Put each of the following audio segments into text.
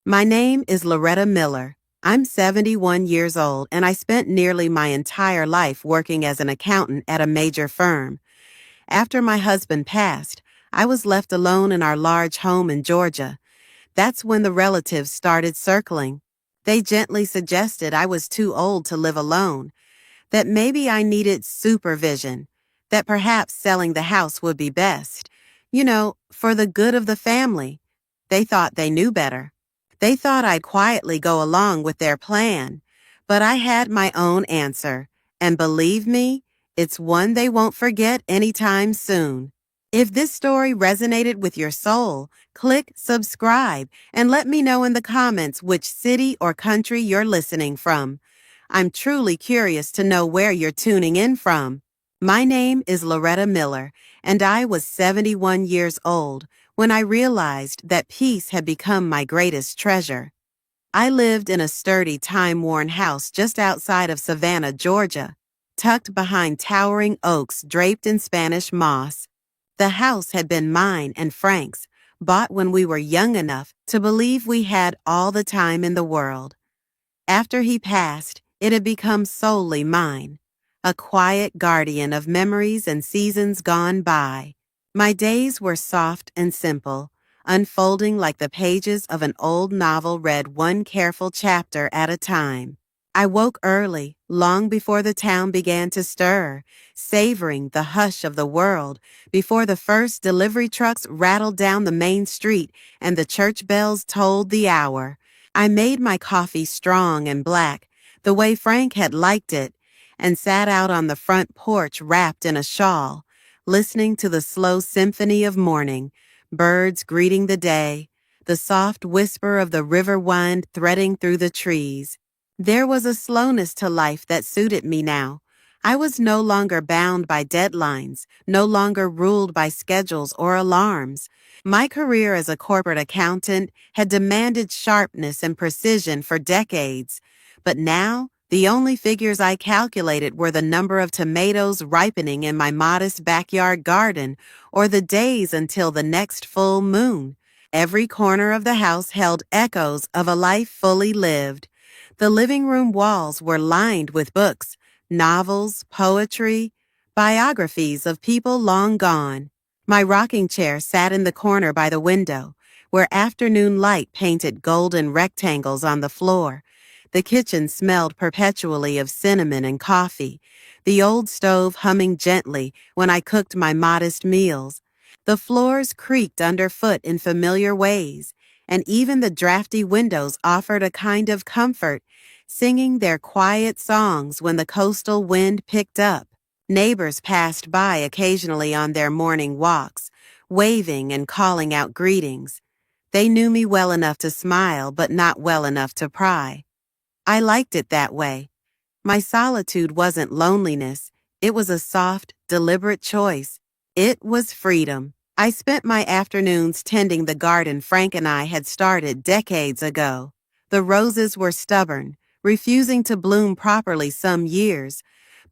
My name is Loretta Miller. I'm 71 years old and I spent nearly my entire life working as an accountant at a major firm. After my husband passed, I was left alone in our large home in Georgia. That's when the relatives started circling. They gently suggested I was too old to live alone, that maybe I needed supervision, that perhaps selling the house would be best. For the good of the family. They thought they knew better. They thought I'd quietly go along with their plan. But I had my own answer, and believe me, it's one they won't forget anytime soon. If this story resonated with your soul, click subscribe and let me know in the comments which city or country you're listening from. I'm truly curious to know where you're tuning in from. My name is Loretta Miller, and I was 71 years old when I realized that peace had become my greatest treasure. I lived in a sturdy, time-worn house just outside of Savannah, Georgia, tucked behind towering oaks draped in Spanish moss. The house had been mine and Frank's, bought when we were young enough to believe we had all the time in the world. After he passed, it had become solely mine, a quiet guardian of memories and seasons gone by. My days were soft and simple, unfolding like the pages of an old novel read one careful chapter at a time. I woke early, long before the town began to stir, savoring the hush of the world before the first delivery trucks rattled down the main street and the church bells tolled the hour. I made my coffee strong and black, the way Frank had liked it, and sat out on the front porch wrapped in a shawl, listening to the slow symphony of morning, birds greeting the day, the soft whisper of the river wind threading through the trees. There was a slowness to life that suited me now. I was no longer bound by deadlines, no longer ruled by schedules or alarms. My career as a corporate accountant had demanded sharpness and precision for decades, but now the only figures I calculated were the number of tomatoes ripening in my modest backyard garden or the days until the next full moon. Every corner of the house held echoes of a life fully lived. The living room walls were lined with books, novels, poetry, biographies of people long gone. My rocking chair sat in the corner by the window, where afternoon light painted golden rectangles on the floor. The kitchen smelled perpetually of cinnamon and coffee, the old stove humming gently when I cooked my modest meals. The floors creaked underfoot in familiar ways, and even the drafty windows offered a kind of comfort, singing their quiet songs when the coastal wind picked up. Neighbors passed by occasionally on their morning walks, waving and calling out greetings. They knew me well enough to smile, but not well enough to pry. I liked it that way. My solitude wasn't loneliness. It was a soft, deliberate choice. It was freedom. I spent my afternoons tending the garden Frank and I had started decades ago. The roses were stubborn, refusing to bloom properly some years,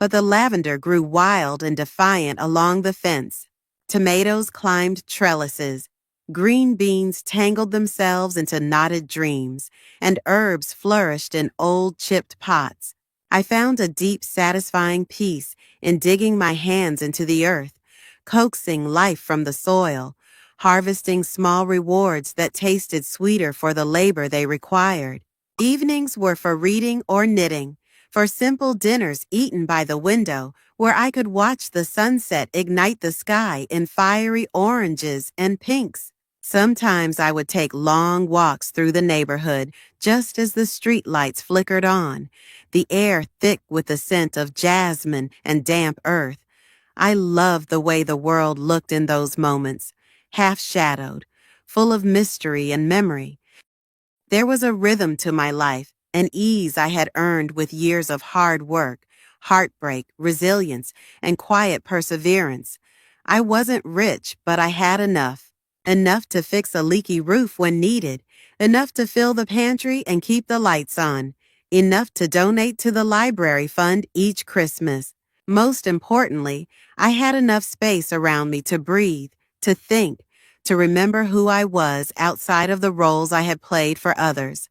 but the lavender grew wild and defiant along the fence. Tomatoes climbed trellises. Green beans tangled themselves into knotted dreams, and herbs flourished in old chipped pots. I found a deep, satisfying peace in digging my hands into the earth, coaxing life from the soil, harvesting small rewards that tasted sweeter for the labor they required. Evenings were for reading or knitting, for simple dinners eaten by the window where I could watch the sunset ignite the sky in fiery oranges and pinks. Sometimes I would take long walks through the neighborhood just as the street lights flickered on, the air thick with the scent of jasmine and damp earth. I loved the way the world looked in those moments, half-shadowed, full of mystery and memory. There was a rhythm to my life, an ease I had earned with years of hard work, heartbreak, resilience, and quiet perseverance. I wasn't rich, but I had enough. Enough to fix a leaky roof when needed, enough to fill the pantry and keep the lights on, enough to donate to the library fund each Christmas. Most importantly, I had enough space around me to breathe, to think, to remember who I was outside of the roles I had played for others.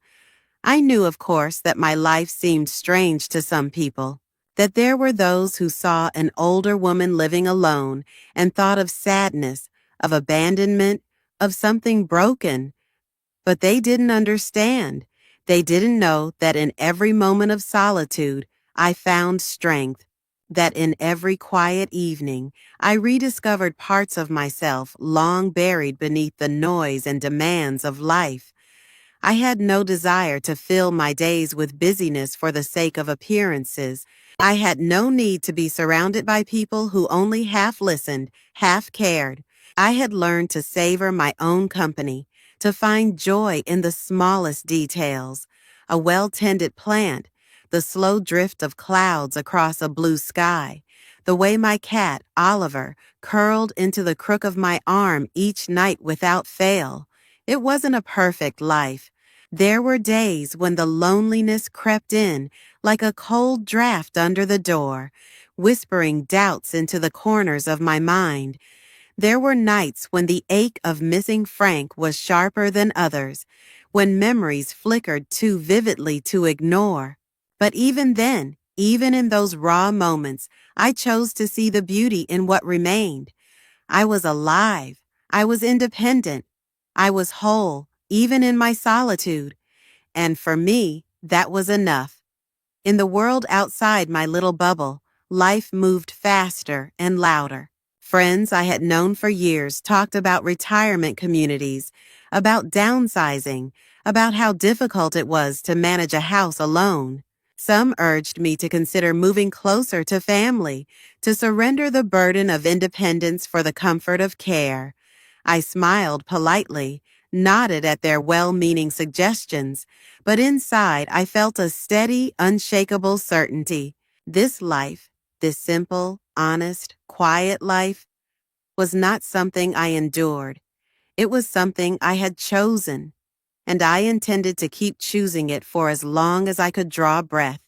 I knew, of course, that my life seemed strange to some people, that there were those who saw an older woman living alone and thought of sadness, of abandonment, of something broken. But they didn't understand. They didn't know that in every moment of solitude, I found strength, that in every quiet evening, I rediscovered parts of myself long buried beneath the noise and demands of life. I had no desire to fill my days with busyness for the sake of appearances. I had no need to be surrounded by people who only half listened, half cared. I had learned to savor my own company, to find joy in the smallest details. A well-tended plant, the slow drift of clouds across a blue sky, the way my cat, Oliver, curled into the crook of my arm each night without fail. It wasn't a perfect life. There were days when the loneliness crept in like a cold draft under the door, whispering doubts into the corners of my mind. There were nights when the ache of missing Frank was sharper than others, when memories flickered too vividly to ignore. But even then, even in those raw moments, I chose to see the beauty in what remained. I was alive. I was independent. I was whole, even in my solitude. And for me, that was enough. In the world outside my little bubble, life moved faster and louder. Friends I had known for years talked about retirement communities, about downsizing, about how difficult it was to manage a house alone. Some urged me to consider moving closer to family, to surrender the burden of independence for the comfort of care. I smiled politely, nodded at their well-meaning suggestions, but inside I felt a steady, unshakable certainty. This life, this simple, honest, quiet life, was not something I endured. It was something I had chosen, and I intended to keep choosing it for as long as I could draw breath.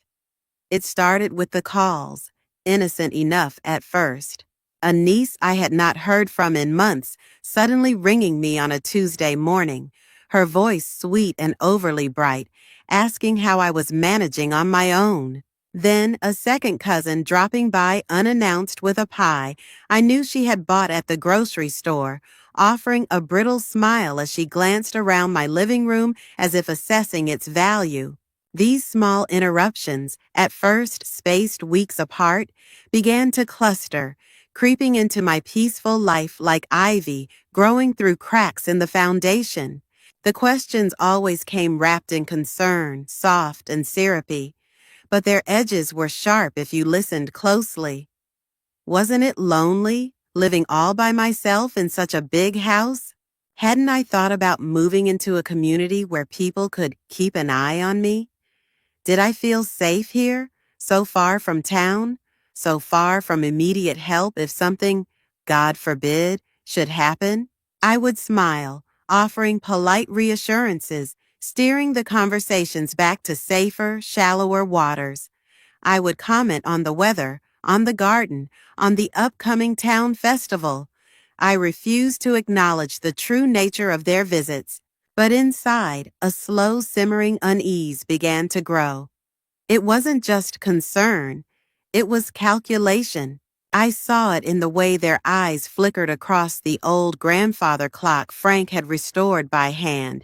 It started with the calls, innocent enough at first. A niece I had not heard from in months suddenly ringing me on a Tuesday morning, her voice sweet and overly bright, asking how I was managing on my own. Then a second cousin dropping by unannounced with a pie I knew she had bought at the grocery store, offering a brittle smile as she glanced around my living room as if assessing its value. These small interruptions, at first spaced weeks apart, began to cluster, creeping into my peaceful life like ivy growing through cracks in the foundation. The questions always came wrapped in concern, soft and syrupy, but their edges were sharp if you listened closely. Wasn't it lonely, living all by myself in such a big house? Hadn't I thought about moving into a community where people could keep an eye on me? Did I feel safe here, so far from town, so far from immediate help if something, God forbid, should happen? I would smile, offering polite reassurances, steering the conversations back to safer, shallower waters. I would comment on the weather, on the garden, on the upcoming town festival. I refused to acknowledge the true nature of their visits, but inside, a slow simmering unease began to grow. It wasn't just concern, it was calculation. I saw it in the way their eyes flickered across the old grandfather clock Frank had restored by hand,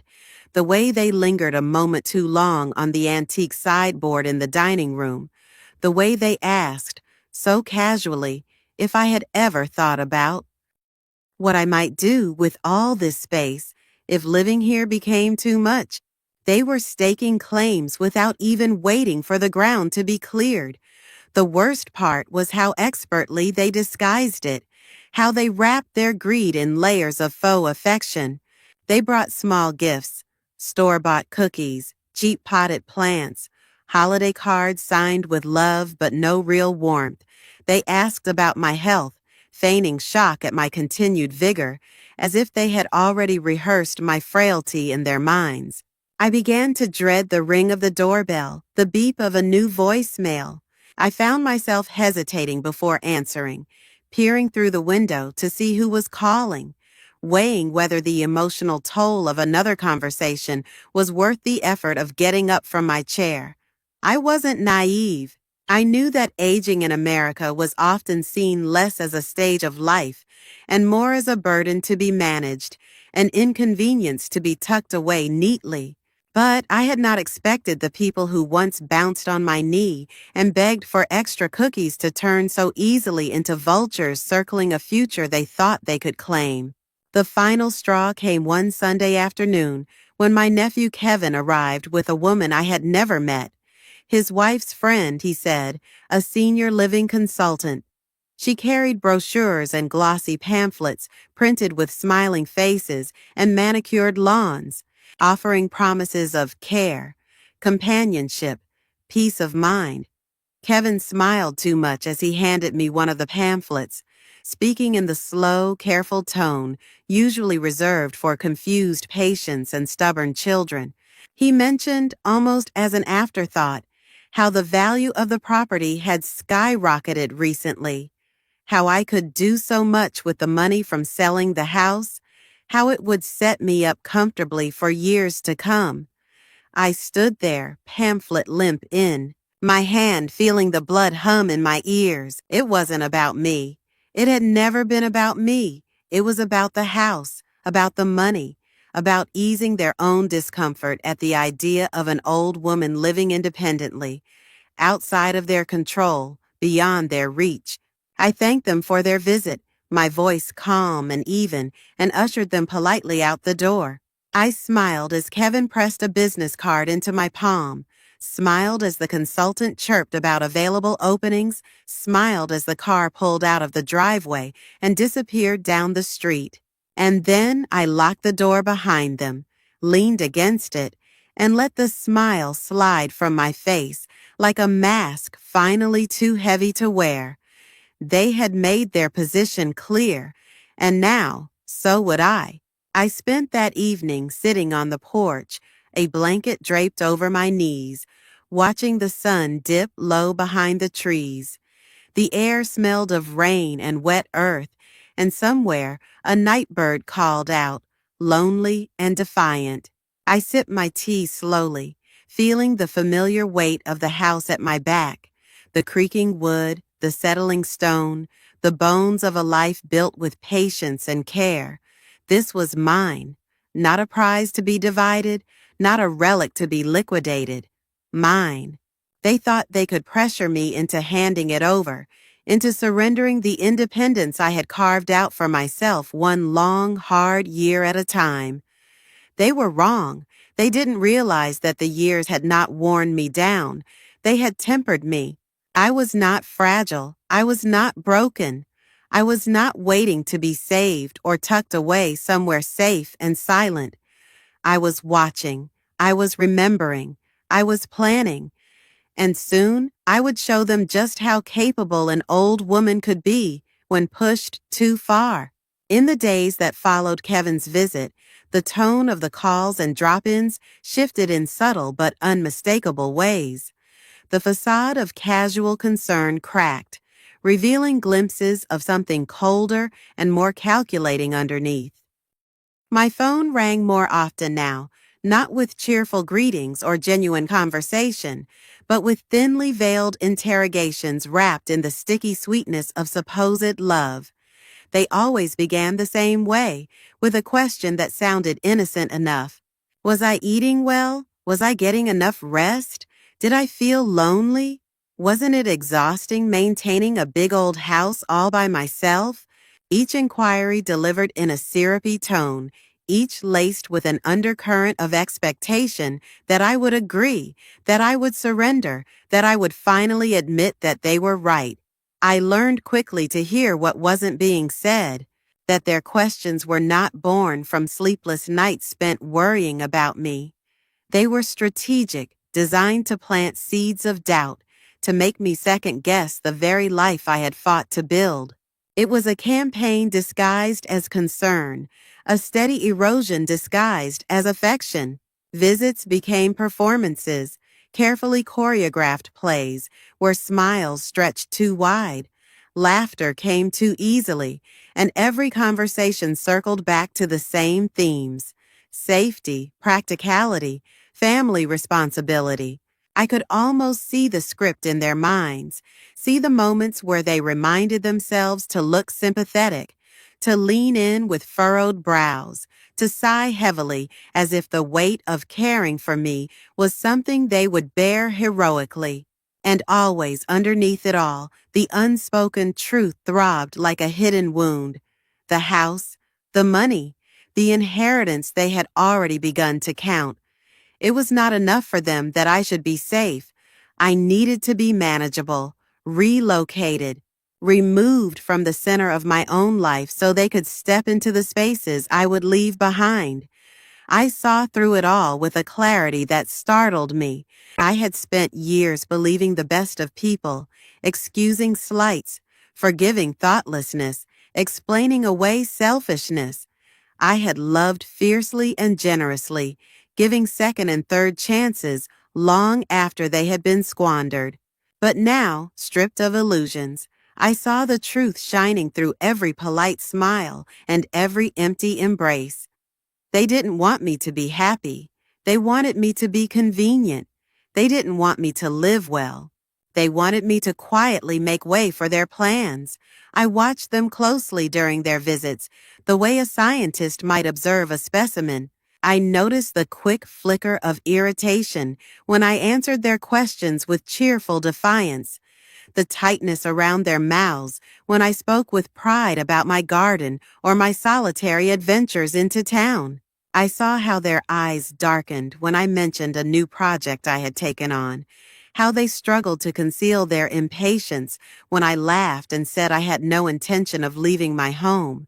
the way they lingered a moment too long on the antique sideboard in the dining room, the way they asked, so casually, if I had ever thought about what I might do with all this space if living here became too much. They were staking claims without even waiting for the ground to be cleared. The worst part was how expertly they disguised it, how they wrapped their greed in layers of faux affection. They brought small gifts, store-bought cookies, cheap potted plants, holiday cards signed with love but no real warmth. They asked about my health, feigning shock at my continued vigor, as if they had already rehearsed my frailty in their minds. I began to dread the ring of the doorbell, the beep of a new voicemail. I found myself hesitating before answering, peering through the window to see who was calling. weighing whether the emotional toll of another conversation was worth the effort of getting up from my chair. I wasn't naive. I knew that aging in America was often seen less as a stage of life and more as a burden to be managed, an inconvenience to be tucked away neatly. But I had not expected the people who once bounced on my knee and begged for extra cookies to turn so easily into vultures circling a future they thought they could claim. The final straw came one Sunday afternoon when my nephew Kevin arrived with a woman I had never met. His wife's friend, he said, a senior living consultant. She carried brochures and glossy pamphlets printed with smiling faces and manicured lawns, offering promises of care, companionship, peace of mind. Kevin smiled too much as he handed me one of the pamphlets, speaking in the slow, careful tone usually reserved for confused patients and stubborn children. He mentioned, almost as an afterthought, how the value of the property had skyrocketed recently, how I could do so much with the money from selling the house, how it would set me up comfortably for years to come. I stood there, pamphlet limp in, my hand feeling the blood hum in my ears. It wasn't about me. It had never been about me. It was about the house, about the money, about easing their own discomfort at the idea of an old woman living independently, outside of their control, beyond their reach. I thanked them for their visit, my voice calm and even, and ushered them politely out the door. I smiled as Kevin pressed a business card into my palm, smiled as the consultant chirped about available openings, smiled as the car pulled out of the driveway and disappeared down the street. And then I locked the door behind them, leaned against it, and let the smile slide from my face like a mask finally too heavy to wear. They had made their position clear, and now, so would I. I spent that evening sitting on the porch, a blanket draped over my knees, watching the sun dip low behind the trees. The air smelled of rain and wet earth, and somewhere a night bird called out, lonely and defiant. I sipped my tea slowly, feeling the familiar weight of the house at my back, the creaking wood, the settling stone, the bones of a life built with patience and care. This was mine, not a prize to be divided, not a relic to be liquidated. Mine. They thought they could pressure me into handing it over, into surrendering the independence I had carved out for myself one long, hard year at a time. They were wrong. They didn't realize that the years had not worn me down. They had tempered me. I was not fragile. I was not broken. I was not waiting to be saved or tucked away somewhere safe and silent. I was watching. I was remembering. I was planning. And soon I would show them just how capable an old woman could be when pushed too far. In the days that followed Kevin's visit, the tone of the calls and drop-ins shifted in subtle but unmistakable ways. The facade of casual concern cracked, revealing glimpses of something colder and more calculating underneath. My phone rang more often now, not with cheerful greetings or genuine conversation, but with thinly veiled interrogations wrapped in the sticky sweetness of supposed love. They always began the same way, with a question that sounded innocent enough. Was I eating well? Was I getting enough rest? Did I feel lonely? Wasn't it exhausting maintaining a big old house all by myself? Each inquiry delivered in a syrupy tone, each laced with an undercurrent of expectation that I would agree, that I would surrender, that I would finally admit that they were right. I learned quickly to hear what wasn't being said, that their questions were not born from sleepless nights spent worrying about me. They were strategic, designed to plant seeds of doubt, to make me second-guess the very life I had fought to build. It was a campaign disguised as concern, a steady erosion disguised as affection. Visits became performances, carefully choreographed plays where smiles stretched too wide, Laughter came too easily, and every conversation circled back to the same themes: safety, practicality, family responsibility. I could almost see the script in their minds, see the moments where they reminded themselves to look sympathetic, to lean in with furrowed brows, to sigh heavily as if the weight of caring for me was something they would bear heroically. And always underneath it all, the unspoken truth throbbed like a hidden wound. The house, the money, the inheritance they had already begun to count. It was not enough for them that I should be safe. I needed to be manageable, relocated, removed from the center of my own life so they could step into the spaces I would leave behind. I saw through it all with a clarity that startled me. I had spent years believing the best of people, excusing slights, forgiving thoughtlessness, explaining away selfishness. I had loved fiercely and generously, giving second and third chances long after they had been squandered. But now, stripped of illusions, I saw the truth shining through every polite smile and every empty embrace. They didn't want me to be happy. They wanted me to be convenient. They didn't want me to live well. They wanted me to quietly make way for their plans. I watched them closely during their visits, the way a scientist might observe a specimen. I noticed the quick flicker of irritation when I answered their questions with cheerful defiance, the tightness around their mouths when I spoke with pride about my garden or my solitary adventures into town. I saw how their eyes darkened when I mentioned a new project I had taken on, how they struggled to conceal their impatience when I laughed and said I had no intention of leaving my home.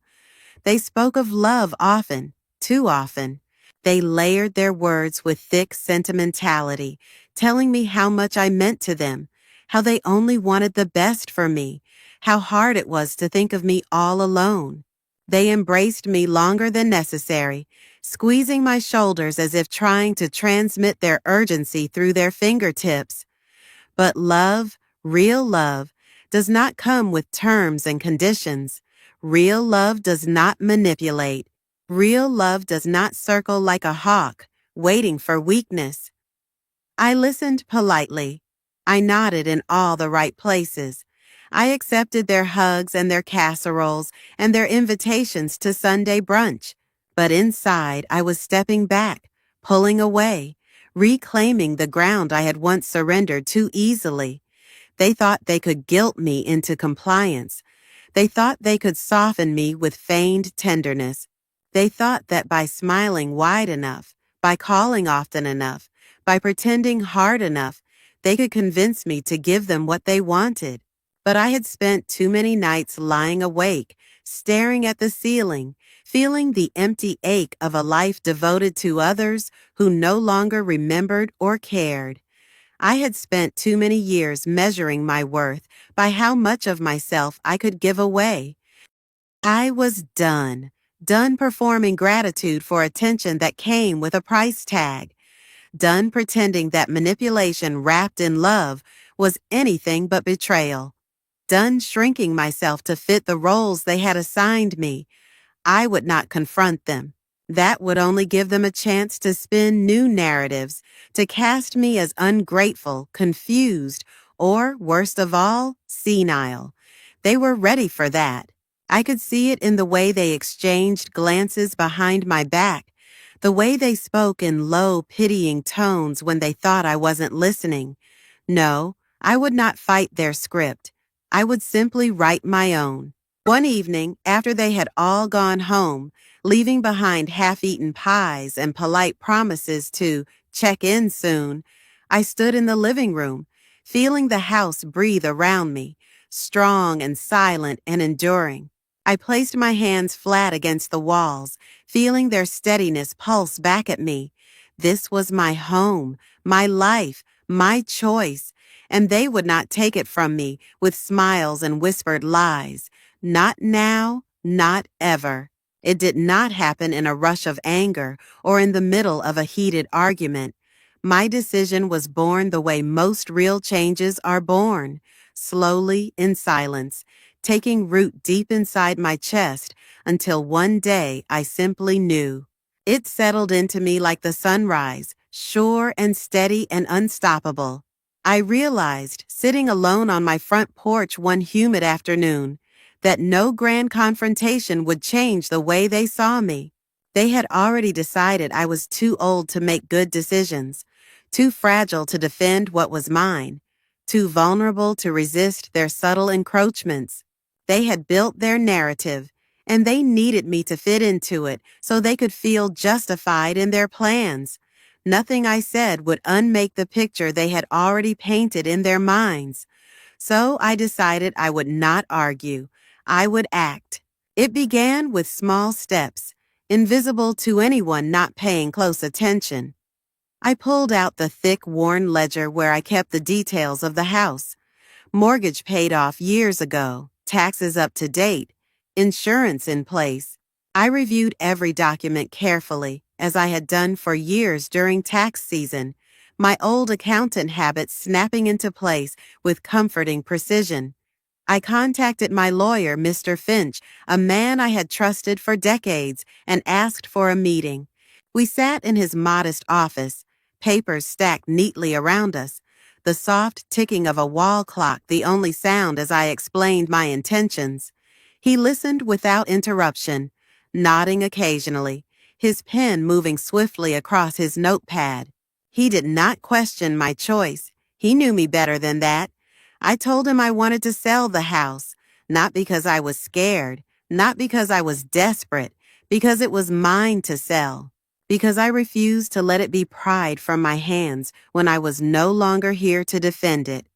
They spoke of love often, too often. They layered their words with thick sentimentality, telling me how much I meant to them, how they only wanted the best for me, how hard it was to think of me all alone. They embraced me longer than necessary, squeezing my shoulders as if trying to transmit their urgency through their fingertips. But love, real love, does not come with terms and conditions. Real love does not manipulate. Real love does not circle like a hawk, waiting for weakness. I listened politely. I nodded in all the right places. I accepted their hugs and their casseroles and their invitations to Sunday brunch. But inside, I was stepping back, pulling away, reclaiming the ground I had once surrendered too easily. They thought they could guilt me into compliance. They thought they could soften me with feigned tenderness. They thought that by smiling wide enough, by calling often enough, by pretending hard enough, they could convince me to give them what they wanted. But I had spent too many nights lying awake, staring at the ceiling, feeling the empty ache of a life devoted to others who no longer remembered or cared. I had spent too many years measuring my worth by how much of myself I could give away. I was done performing gratitude for attention that came with a price tag, done pretending that manipulation wrapped in love was anything but betrayal, done shrinking myself to fit the roles they had assigned me. I would not confront them. That would only give them a chance to spin new narratives, to cast me as ungrateful, confused, or, worst of all, senile. They were ready for that. I could see it in the way they exchanged glances behind my back, the way they spoke in low, pitying tones when they thought I wasn't listening. No, I would not fight their script. I would simply write my own. One evening, after they had all gone home, leaving behind half-eaten pies and polite promises to check in soon, I stood in the living room, feeling the house breathe around me, strong and silent and enduring. I placed my hands flat against the walls, feeling their steadiness pulse back at me. This was my home, my life, my choice, and they would not take it from me with smiles and whispered lies. Not now, not ever. It did not happen in a rush of anger or in the middle of a heated argument. My decision was born the way most real changes are born, slowly in silence, taking root deep inside my chest until one day I simply knew. It settled into me like the sunrise, sure and steady and unstoppable. I realized, sitting alone on my front porch one humid afternoon, that no grand confrontation would change the way they saw me. They had already decided I was too old to make good decisions, too fragile to defend what was mine, too vulnerable to resist their subtle encroachments. They had built their narrative, and they needed me to fit into it so they could feel justified in their plans. Nothing I said would unmake the picture they had already painted in their minds. So I decided I would not argue. I would act. It began with small steps, invisible to anyone not paying close attention. I pulled out the thick, worn ledger where I kept the details of the house. Mortgage paid off years ago, taxes up to date, insurance in place. I reviewed every document carefully, as I had done for years during tax season, my old accountant habits snapping into place with comforting precision. I contacted my lawyer, Mr. Finch, a man I had trusted for decades, and asked for a meeting. We sat in his modest office, papers stacked neatly around us, the soft ticking of a wall clock the only sound as I explained my intentions. He listened without interruption, nodding occasionally, his pen moving swiftly across his notepad. He did not question my choice. He knew me better than that. I told him I wanted to sell the house, not because I was scared, not because I was desperate, because it was mine to sell, because I refused to let it be pried from my hands when I was no longer here to defend it.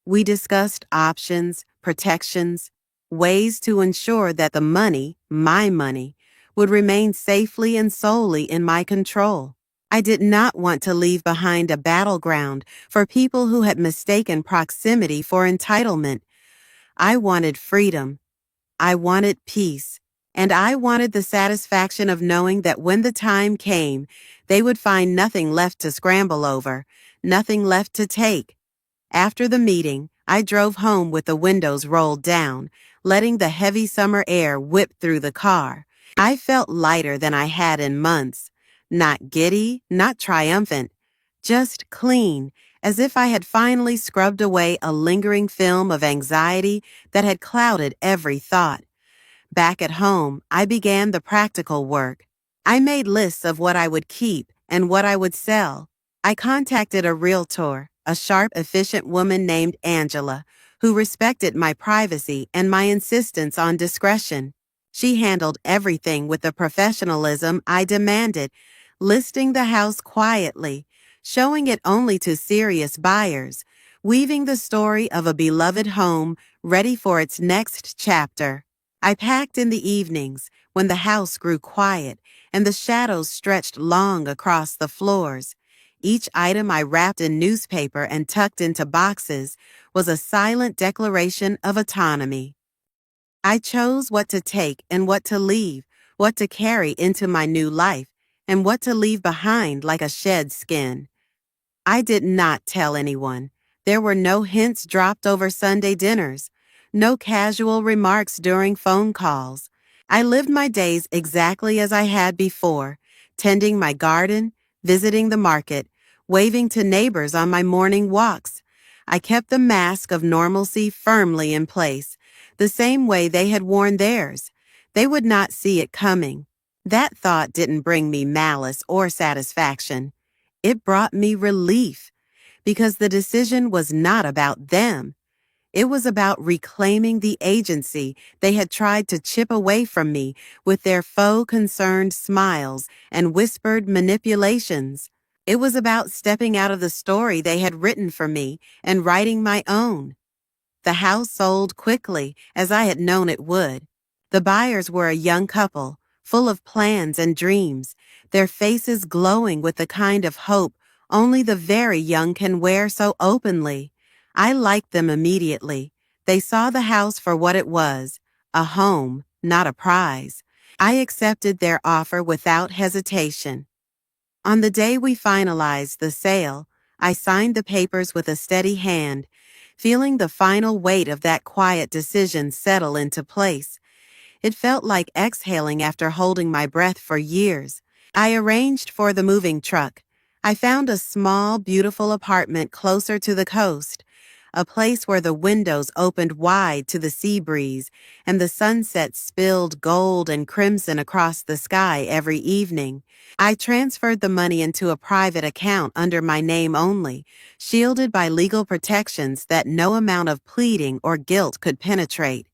We discussed options, protections, ways to ensure that the money, my money, would remain safely and solely in my control. I did not want to leave behind a battleground for people who had mistaken proximity for entitlement. I wanted freedom. I wanted peace. And I wanted the satisfaction of knowing that when the time came, they would find nothing left to scramble over, nothing left to take. After the meeting, I drove home with the windows rolled down, letting the heavy summer air whip through the car. I felt lighter than I had in months. Not giddy, not triumphant, just clean, as if I had finally scrubbed away a lingering film of anxiety that had clouded every thought. Back at home, I began the practical work. I made lists of what I would keep and what I would sell. I contacted a realtor, a sharp, efficient woman named Angela, who respected my privacy and my insistence on discretion. She handled everything with the professionalism I demanded, listing the house quietly, showing it only to serious buyers, weaving the story of a beloved home ready for its next chapter. I packed in the evenings when the house grew quiet and the shadows stretched long across the floors. Each item I wrapped in newspaper and tucked into boxes was a silent declaration of autonomy. I chose what to take and what to leave, what to carry into my new life, and what to leave behind like a shed skin. I did not tell anyone. There were no hints dropped over Sunday dinners, no casual remarks during phone calls. I lived my days exactly as I had before, tending my garden, visiting the market, waving to neighbors on my morning walks. I kept the mask of normalcy firmly in place, the same way they had worn theirs. They would not see it coming. That thought didn't bring me malice or satisfaction. It brought me relief, because the decision was not about them. It was about reclaiming the agency they had tried to chip away from me with their faux concerned smiles and whispered manipulations. It was about stepping out of the story they had written for me and writing my own. The house sold quickly, as I had known it would. The buyers were a young couple, full of plans and dreams, their faces glowing with the kind of hope only the very young can wear so openly. I liked them immediately. They saw the house for what it was, a home, not a prize. I accepted their offer without hesitation. On the day we finalized the sale, I signed the papers with a steady hand, feeling the final weight of that quiet decision settle into place. It felt like exhaling after holding my breath for years. I arranged for the moving truck. I found a small, beautiful apartment closer to the coast, a place where the windows opened wide to the sea breeze and the sunset spilled gold and crimson across the sky every evening. I transferred the money into a private account under my name only, shielded by legal protections that no amount of pleading or guilt could penetrate.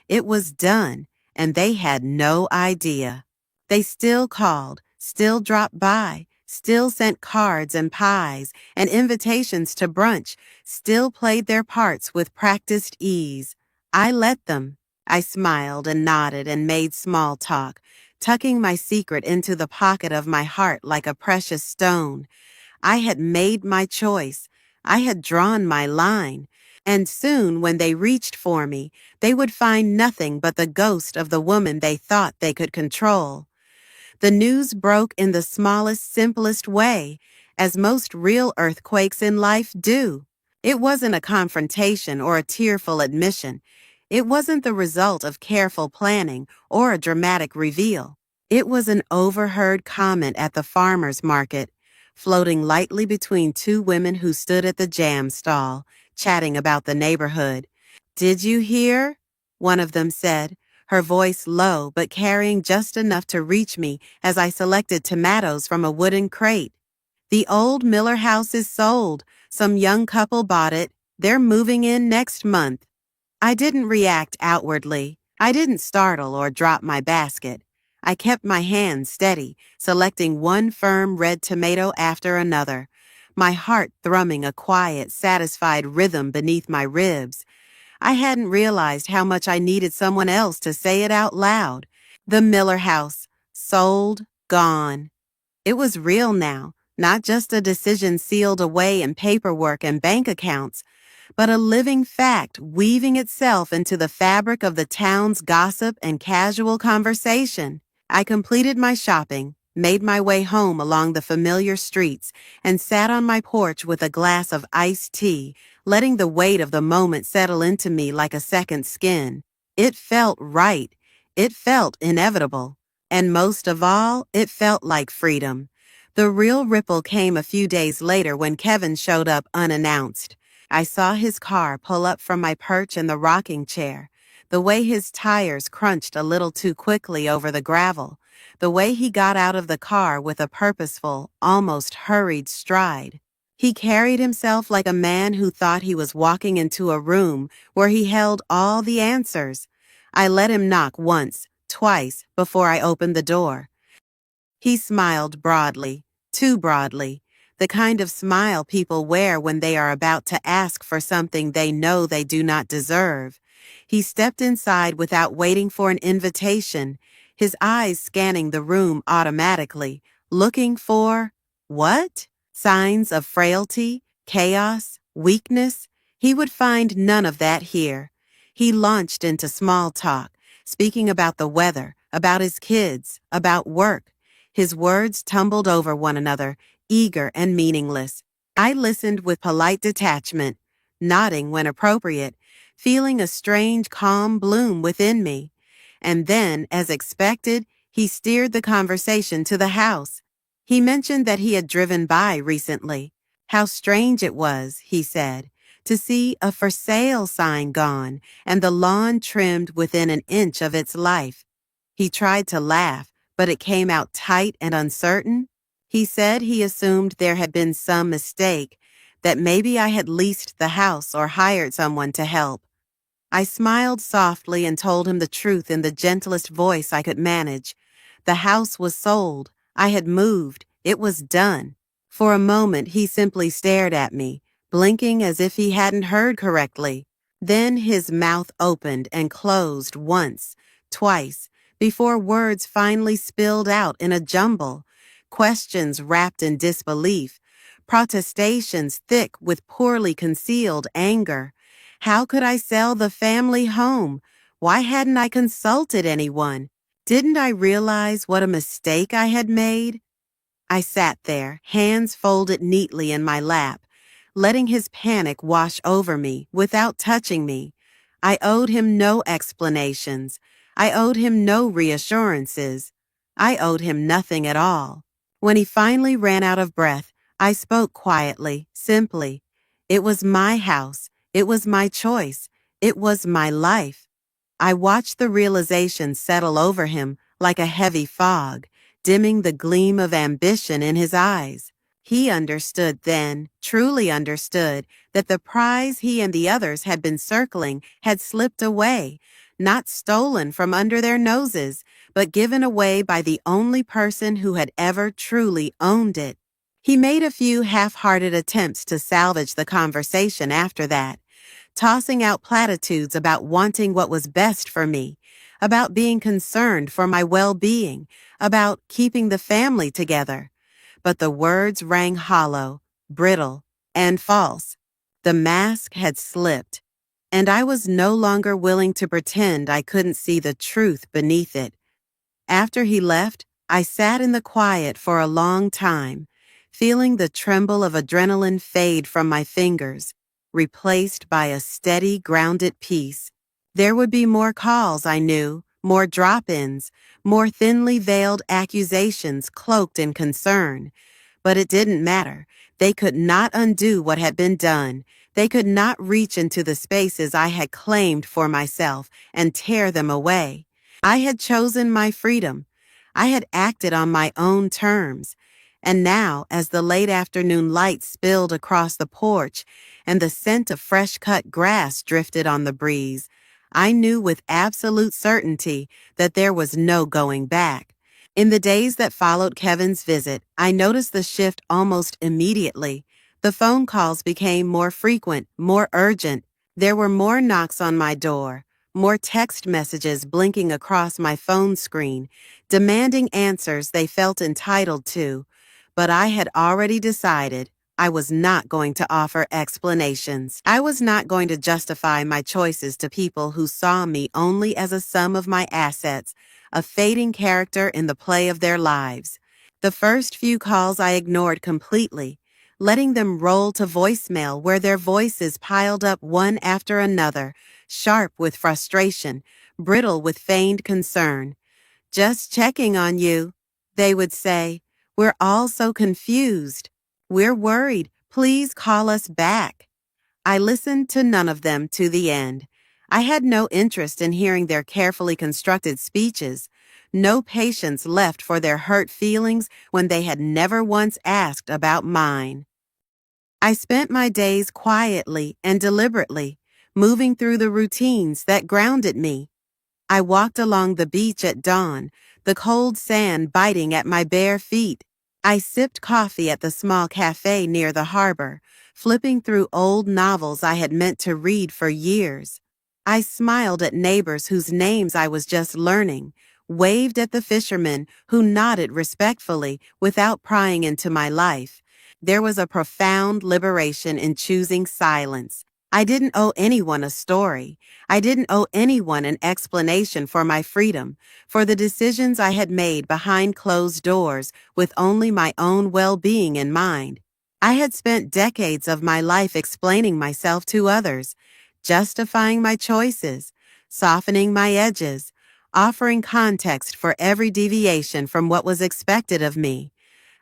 It was done, and they had no idea. They still called, still dropped by, still sent cards and pies and invitations to brunch, still played their parts with practiced ease. I let them. I smiled and nodded and made small talk, tucking my secret into the pocket of my heart like a precious stone. I had made my choice. I had drawn my line. And soon, when they reached for me, they would find nothing but the ghost of the woman they thought they could control. The news broke in the smallest, simplest way, as most real earthquakes in life do. It wasn't a confrontation or a tearful admission. It wasn't the result of careful planning or a dramatic reveal. It was an overheard comment at the farmer's market, floating lightly between two women who stood at the jam stall, chatting about the neighborhood. "Did you hear?" one of them said, her voice low but carrying just enough to reach me as I selected tomatoes from a wooden crate. "The old Miller house is sold. Some young couple bought it. They're moving in next month." I didn't react outwardly. I didn't startle or drop my basket. I kept my hand steady, selecting one firm red tomato after another, my heart thrumming a quiet, satisfied rhythm beneath my ribs. I hadn't realized how much I needed someone else to say it out loud. The Miller house, sold, gone. It was real now, not just a decision sealed away in paperwork and bank accounts, but a living fact weaving itself into the fabric of the town's gossip and casual conversation. I completed my shopping, made my way home along the familiar streets, and sat on my porch with a glass of iced tea, letting the weight of the moment settle into me like a second skin. It felt right. It felt inevitable. And most of all, it felt like freedom. The real ripple came a few days later when Kevin showed up unannounced. I saw his car pull up from my perch in the rocking chair, the way his tires crunched a little too quickly over the gravel, the way he got out of the car with a purposeful, almost hurried stride. He carried himself like a man who thought he was walking into a room where he held all the answers. I let him knock once, twice, before I opened the door. He smiled broadly, too broadly, the kind of smile people wear when they are about to ask for something they know they do not deserve. He stepped inside without waiting for an invitation, his eyes scanning the room automatically, looking for, what? Signs of frailty, chaos, weakness? He would find none of that here. He launched into small talk, speaking about the weather, about his kids, about work. His words tumbled over one another, eager and meaningless. I listened with polite detachment, nodding when appropriate, feeling a strange calm bloom within me. And then, as expected, he steered the conversation to the house. He mentioned that he had driven by recently. How strange it was, he said, to see a for sale sign gone and the lawn trimmed within an inch of its life. He tried to laugh, but it came out tight and uncertain. He said he assumed there had been some mistake, that maybe I had leased the house or hired someone to help. I smiled softly and told him the truth in the gentlest voice I could manage. The house was sold. I had moved. It was done. For a moment, he simply stared at me, blinking as if he hadn't heard correctly. Then his mouth opened and closed once, twice, before words finally spilled out in a jumble. Questions wrapped in disbelief, protestations thick with poorly concealed anger. How could I sell the family home? Why hadn't I consulted anyone? Didn't I realize what a mistake I had made? I sat there, hands folded neatly in my lap, letting his panic wash over me without touching me. I owed him no explanations. I owed him no reassurances. I owed him nothing at all. When he finally ran out of breath, I spoke quietly, simply. It was my house. It was my choice. It was my life. I watched the realization settle over him like a heavy fog, dimming the gleam of ambition in his eyes. He understood then, truly understood, that the prize he and the others had been circling had slipped away, not stolen from under their noses, but given away by the only person who had ever truly owned it. He made a few half-hearted attempts to salvage the conversation after that, tossing out platitudes about wanting what was best for me, about being concerned for my well-being, about keeping the family together. But the words rang hollow, brittle, and false. The mask had slipped, and I was no longer willing to pretend I couldn't see the truth beneath it. After he left, I sat in the quiet for a long time, feeling the tremble of adrenaline fade from my fingers, replaced by a steady, grounded peace. There would be more calls, I knew, more drop-ins, more thinly veiled accusations cloaked in concern. But it didn't matter. They could not undo what had been done. They could not reach into the spaces I had claimed for myself and tear them away. I had chosen my freedom. I had acted on my own terms. And now, as the late afternoon light spilled across the porch and the scent of fresh-cut grass drifted on the breeze, I knew with absolute certainty that there was no going back. In the days that followed Kevin's visit, I noticed the shift almost immediately. The phone calls became more frequent, more urgent. There were more knocks on my door, more text messages blinking across my phone screen, demanding answers they felt entitled to. But I had already decided I was not going to offer explanations. I was not going to justify my choices to people who saw me only as a sum of my assets, a fading character in the play of their lives. The first few calls I ignored completely, letting them roll to voicemail where their voices piled up one after another, sharp with frustration, brittle with feigned concern. "Just checking on you," they would say. "We're all so confused. We're worried. Please call us back." I listened to none of them to the end. I had no interest in hearing their carefully constructed speeches, no patience left for their hurt feelings when they had never once asked about mine. I spent my days quietly and deliberately, moving through the routines that grounded me. I walked along the beach at dawn, the cold sand biting at my bare feet. I sipped coffee at the small cafe near the harbor, flipping through old novels I had meant to read for years. I smiled at neighbors whose names I was just learning, waved at the fishermen who nodded respectfully without prying into my life. There was a profound liberation in choosing silence. I didn't owe anyone a story. I didn't owe anyone an explanation for my freedom, for the decisions I had made behind closed doors with only my own well-being in mind. I had spent decades of my life explaining myself to others, justifying my choices, softening my edges, offering context for every deviation from what was expected of me.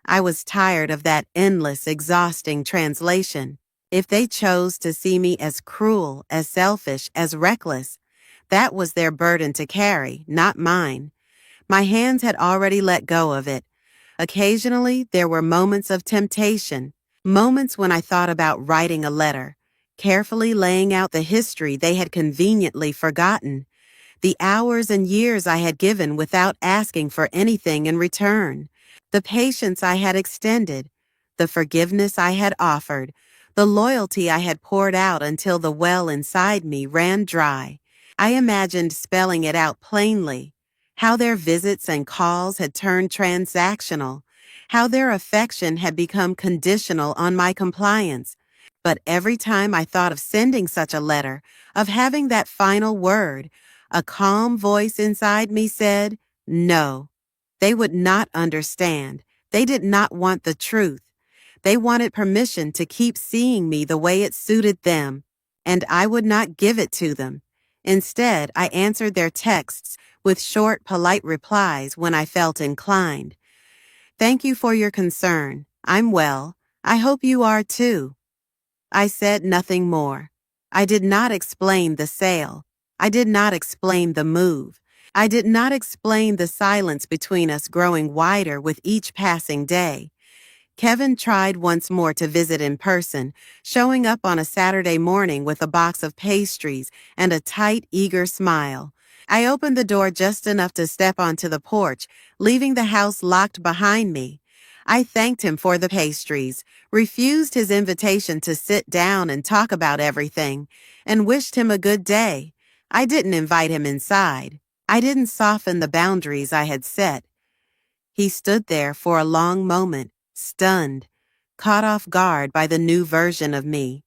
I was tired of that endless, exhausting translation. If they chose to see me as cruel, as selfish, as reckless, that was their burden to carry, not mine. My hands had already let go of it. Occasionally, there were moments of temptation, moments when I thought about writing a letter, carefully laying out the history they had conveniently forgotten, the hours and years I had given without asking for anything in return, the patience I had extended, the forgiveness I had offered, the loyalty I had poured out until the well inside me ran dry. I imagined spelling it out plainly, how their visits and calls had turned transactional, how their affection had become conditional on my compliance. But every time I thought of sending such a letter, of having that final word, a calm voice inside me said, "No." They would not understand. They did not want the truth. They wanted permission to keep seeing me the way it suited them, and I would not give it to them. Instead, I answered their texts with short, polite replies when I felt inclined. "Thank you for your concern. I'm well. I hope you are too." I said nothing more. I did not explain the sale. I did not explain the move. I did not explain the silence between us growing wider with each passing day. Kevin tried once more to visit in person, showing up on a Saturday morning with a box of pastries and a tight, eager smile. I opened the door just enough to step onto the porch, leaving the house locked behind me. I thanked him for the pastries, refused his invitation to sit down and talk about everything, and wished him a good day. I didn't invite him inside. I didn't soften the boundaries I had set. He stood there for a long moment, stunned, caught off guard by the new version of me.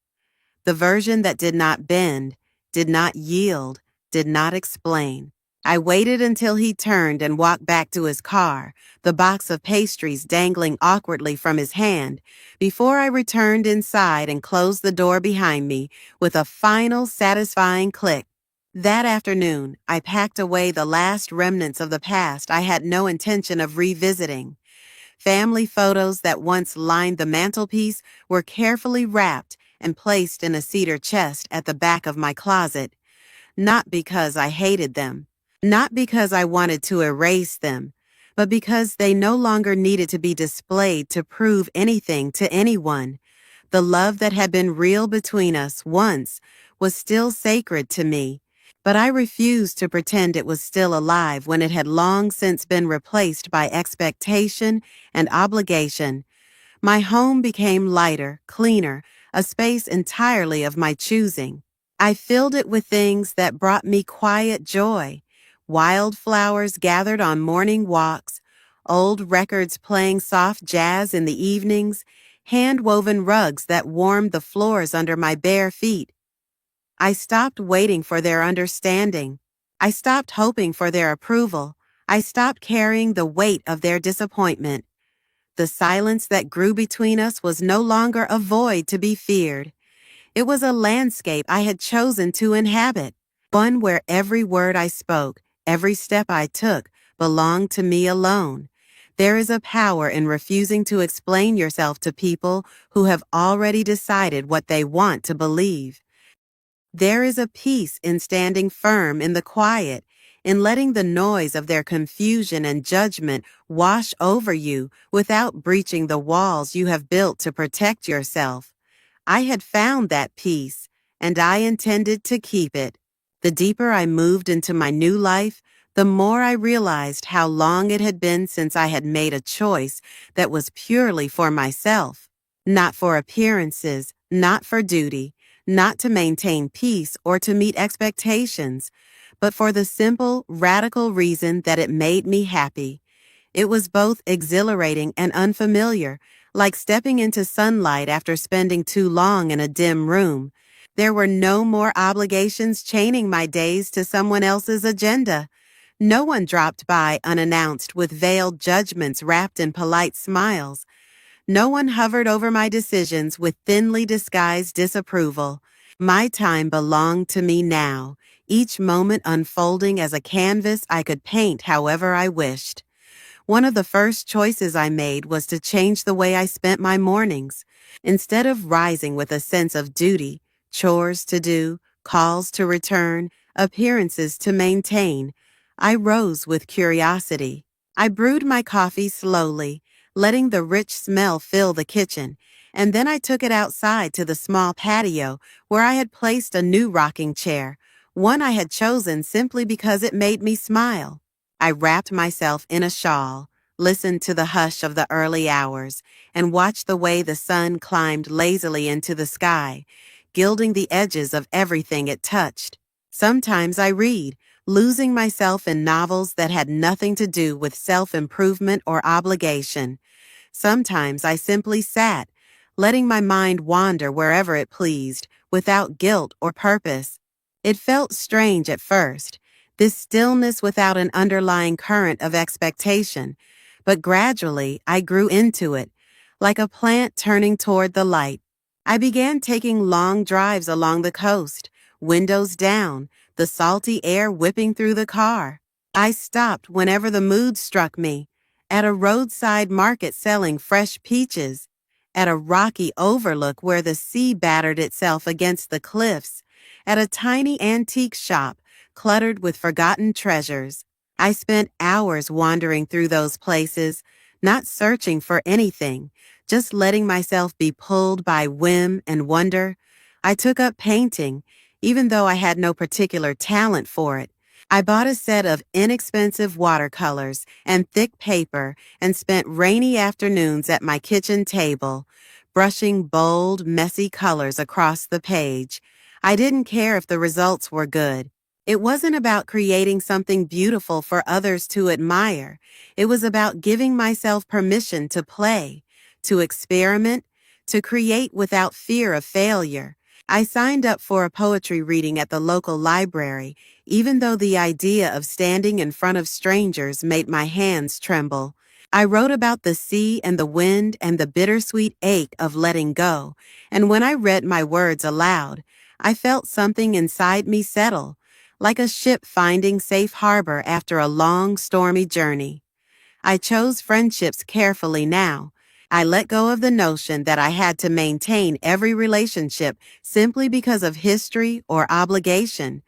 The version that did not bend, did not yield, did not explain. I waited until he turned and walked back to his car, the box of pastries dangling awkwardly from his hand, before I returned inside and closed the door behind me with a final satisfying click. That afternoon, I packed away the last remnants of the past I had no intention of revisiting. Family photos that once lined the mantelpiece were carefully wrapped and placed in a cedar chest at the back of my closet. Not because I hated them, not because I wanted to erase them, but because they no longer needed to be displayed to prove anything to anyone. The love that had been real between us once was still sacred to me, but I refused to pretend it was still alive when it had long since been replaced by expectation and obligation. My home became lighter, cleaner, a space entirely of my choosing. I filled it with things that brought me quiet joy: wildflowers gathered on morning walks, old records playing soft jazz in the evenings, hand-woven rugs that warmed the floors under my bare feet. I stopped waiting for their understanding. I stopped hoping for their approval. I stopped carrying the weight of their disappointment. The silence that grew between us was no longer a void to be feared. It was a landscape I had chosen to inhabit, one where every word I spoke, every step I took, belonged to me alone. There is a power in refusing to explain yourself to people who have already decided what they want to believe. There is a peace in standing firm in the quiet, in letting the noise of their confusion and judgment wash over you without breaching the walls you have built to protect yourself. I had found that peace, and I intended to keep it. The deeper I moved into my new life, the more I realized how long it had been since I had made a choice that was purely for myself, not for appearances, not for duty, not to maintain peace or to meet expectations, but for the simple, radical reason that it made me happy. It was both exhilarating and unfamiliar, like stepping into sunlight after spending too long in a dim room. There were no more obligations chaining my days to someone else's agenda. No one dropped by unannounced with veiled judgments wrapped in polite smiles. No one hovered over my decisions with thinly disguised disapproval. My time belonged to me now, each moment unfolding as a canvas I could paint however I wished. One of the first choices I made was to change the way I spent my mornings. Instead of rising with a sense of duty, chores to do, calls to return, appearances to maintain, I rose with curiosity. I brewed my coffee slowly, letting the rich smell fill the kitchen, and then I took it outside to the small patio where I had placed a new rocking chair, one I had chosen simply because it made me smile. I wrapped myself in a shawl, listened to the hush of the early hours, and watched the way the sun climbed lazily into the sky, gilding the edges of everything it touched. Sometimes I read, losing myself in novels that had nothing to do with self-improvement or obligation. Sometimes I simply sat, letting my mind wander wherever it pleased, without guilt or purpose. It felt strange at first, this stillness without an underlying current of expectation, but gradually I grew into it, like a plant turning toward the light. I began taking long drives along the coast, windows down, the salty air whipping through the car. I stopped whenever the mood struck me, at a roadside market selling fresh peaches, at a rocky overlook where the sea battered itself against the cliffs, at a tiny antique shop cluttered with forgotten treasures. I spent hours wandering through those places, not searching for anything, just letting myself be pulled by whim and wonder. I took up painting, even though I had no particular talent for it. I bought a set of inexpensive watercolors and thick paper and spent rainy afternoons at my kitchen table, brushing bold, messy colors across the page. I didn't care if the results were good. It wasn't about creating something beautiful for others to admire. It was about giving myself permission to play, to experiment, to create without fear of failure. I signed up for a poetry reading at the local library, even though the idea of standing in front of strangers made my hands tremble. I wrote about the sea and the wind and the bittersweet ache of letting go, and when I read my words aloud, I felt something inside me settle, like a ship finding safe harbor after a long, stormy journey. I chose friendships carefully now. I let go of the notion that I had to maintain every relationship simply because of history or obligation.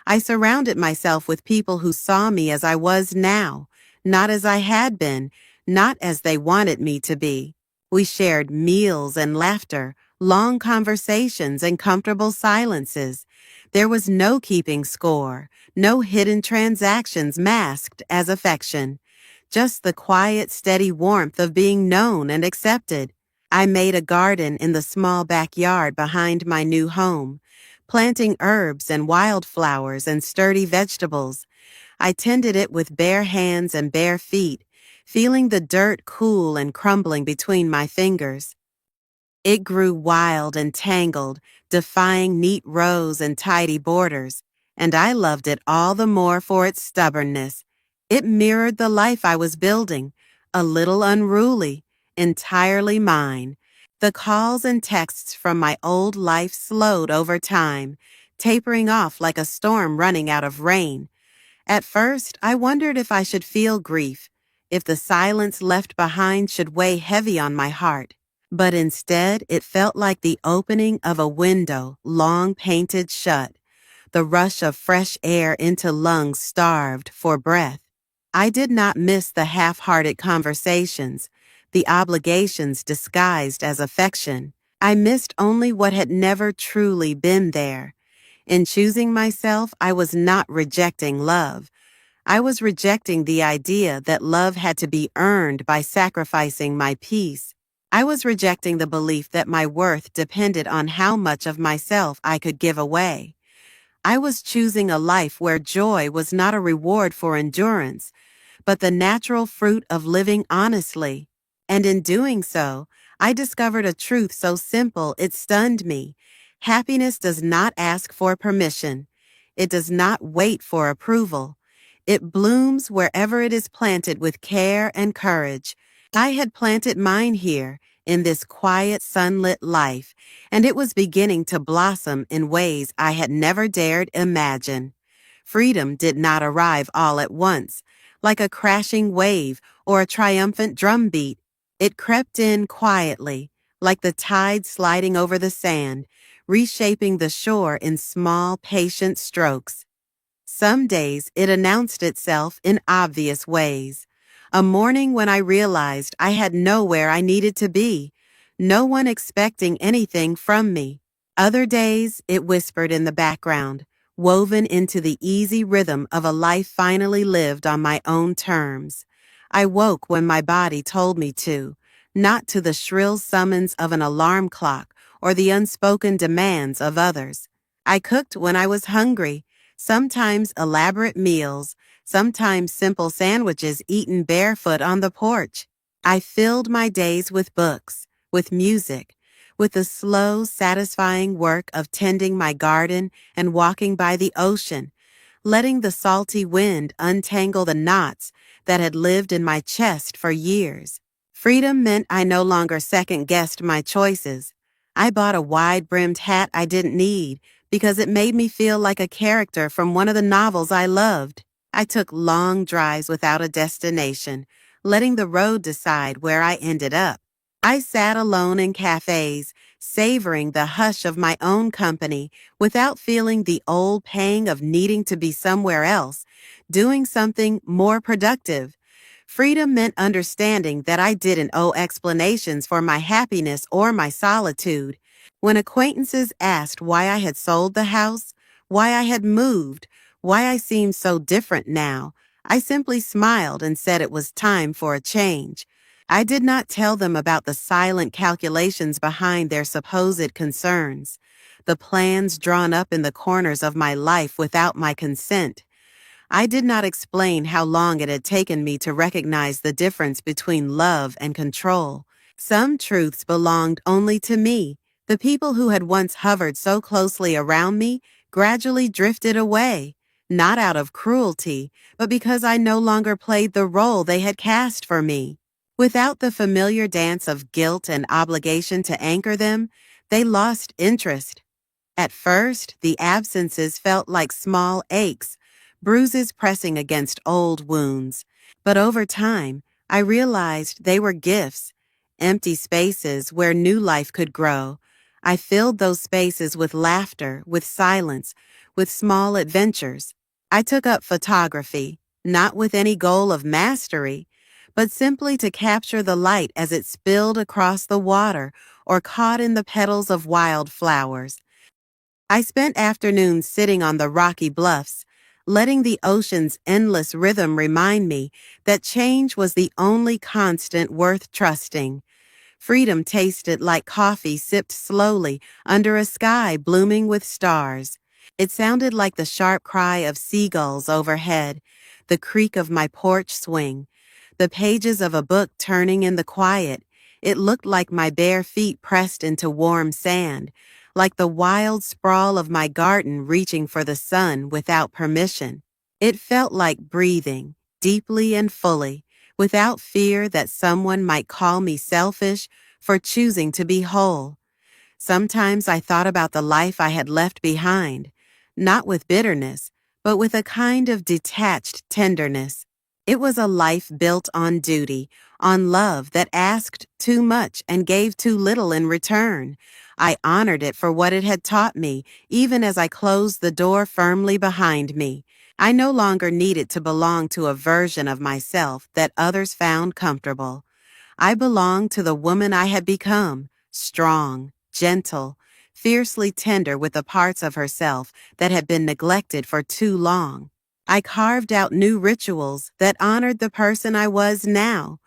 I surrounded myself with people who saw me as I was now, not as I had been, not as they wanted me to be. We shared meals and laughter, long conversations and comfortable silences. There was no keeping score, no hidden transactions masked as affection. Just the quiet, steady warmth of being known and accepted. I made a garden in the small backyard behind my new home, planting herbs and wildflowers and sturdy vegetables. I tended it with bare hands and bare feet, feeling the dirt cool and crumbling between my fingers. It grew wild and tangled, defying neat rows and tidy borders, and I loved it all the more for its stubbornness. It mirrored the life I was building, a little unruly, entirely mine. The calls and texts from my old life slowed over time, tapering off like a storm running out of rain. At first, I wondered if I should feel grief, if the silence left behind should weigh heavy on my heart. But instead, it felt like the opening of a window long painted shut, the rush of fresh air into lungs starved for breath. I did not miss the half-hearted conversations, the obligations disguised as affection. I missed only what had never truly been there. In choosing myself, I was not rejecting love. I was rejecting the idea that love had to be earned by sacrificing my peace. I was rejecting the belief that my worth depended on how much of myself I could give away. I was choosing a life where joy was not a reward for endurance, but the natural fruit of living honestly. And in doing so, I discovered a truth so simple it stunned me. Happiness does not ask for permission. It does not wait for approval. It blooms wherever it is planted with care and courage. I had planted mine here, in this quiet, sunlit life, and it was beginning to blossom in ways I had never dared imagine. Freedom did not arrive all at once, like a crashing wave or a triumphant drumbeat. It crept in quietly, like the tide sliding over the sand, reshaping the shore in small, patient strokes. Some days it announced itself in obvious ways. A morning when I realized I had nowhere I needed to be, no one expecting anything from me. Other days it whispered in the background, woven into the easy rhythm of a life finally lived on my own terms. I woke when my body told me to, not to the shrill summons of an alarm clock or the unspoken demands of others. I cooked when I was hungry, sometimes elaborate meals, sometimes simple sandwiches eaten barefoot on the porch. I filled my days with books, with music, with the slow, satisfying work of tending my garden and walking by the ocean, letting the salty wind untangle the knots that had lived in my chest for years. Freedom meant I no longer second-guessed my choices. I bought a wide-brimmed hat I didn't need because it made me feel like a character from one of the novels I loved. I took long drives without a destination, letting the road decide where I ended up. I sat alone in cafes, savoring the hush of my own company without feeling the old pang of needing to be somewhere else, doing something more productive. Freedom meant understanding that I didn't owe explanations for my happiness or my solitude. When acquaintances asked why I had sold the house, why I had moved, why I seemed so different now, I simply smiled and said it was time for a change. I did not tell them about the silent calculations behind their supposed concerns, the plans drawn up in the corners of my life without my consent. I did not explain how long it had taken me to recognize the difference between love and control. Some truths belonged only to me. The people who had once hovered so closely around me gradually drifted away, not out of cruelty, but because I no longer played the role they had cast for me. Without the familiar dance of guilt and obligation to anchor them, they lost interest. At first, the absences felt like small aches, bruises pressing against old wounds. But over time, I realized they were gifts, empty spaces where new life could grow. I filled those spaces with laughter, with silence, with small adventures. I took up photography, not with any goal of mastery, but simply to capture the light as it spilled across the water or caught in the petals of wildflowers. I spent afternoons sitting on the rocky bluffs, letting the ocean's endless rhythm remind me that change was the only constant worth trusting. Freedom tasted like coffee sipped slowly under a sky blooming with stars. It sounded like the sharp cry of seagulls overhead, the creak of my porch swing, the pages of a book turning in the quiet. It looked like my bare feet pressed into warm sand, like the wild sprawl of my garden reaching for the sun without permission. It felt like breathing, deeply and fully, without fear that someone might call me selfish for choosing to be whole. Sometimes I thought about the life I had left behind, not with bitterness, but with a kind of detached tenderness. It was a life built on duty, on love that asked too much and gave too little in return. I honored it for what it had taught me, even as I closed the door firmly behind me. I no longer needed to belong to a version of myself that others found comfortable. I belonged to the woman I had become, strong, gentle, fiercely tender with the parts of herself that had been neglected for too long. I carved out new rituals that honored the person I was now.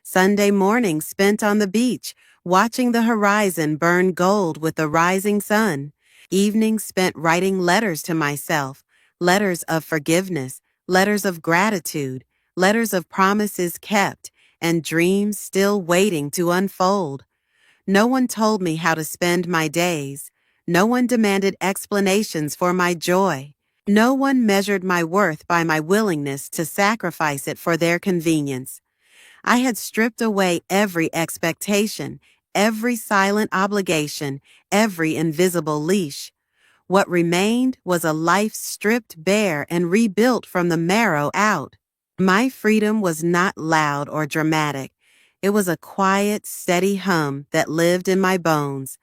Sunday mornings spent on the beach, watching the horizon burn gold with the rising sun. Evenings spent writing letters to myself, letters of forgiveness, letters of gratitude, letters of promises kept, and dreams still waiting to unfold. No one told me how to spend my days. No one demanded explanations for my joy. No one measured my worth by my willingness to sacrifice it for their convenience. I had stripped away every expectation, every silent obligation, every invisible leash. What remained was a life stripped bare and rebuilt from the marrow out. My freedom was not loud or dramatic. It was a quiet, steady hum that lived in my bones.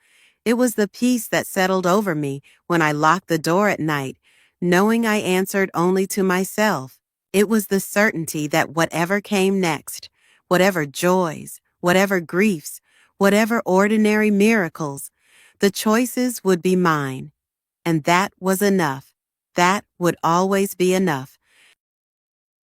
It was the peace that settled over me when I locked the door at night, knowing I answered only to myself. It was the certainty that whatever came next, whatever joys, whatever griefs, whatever ordinary miracles, the choices would be mine. And that was enough. That would always be enough.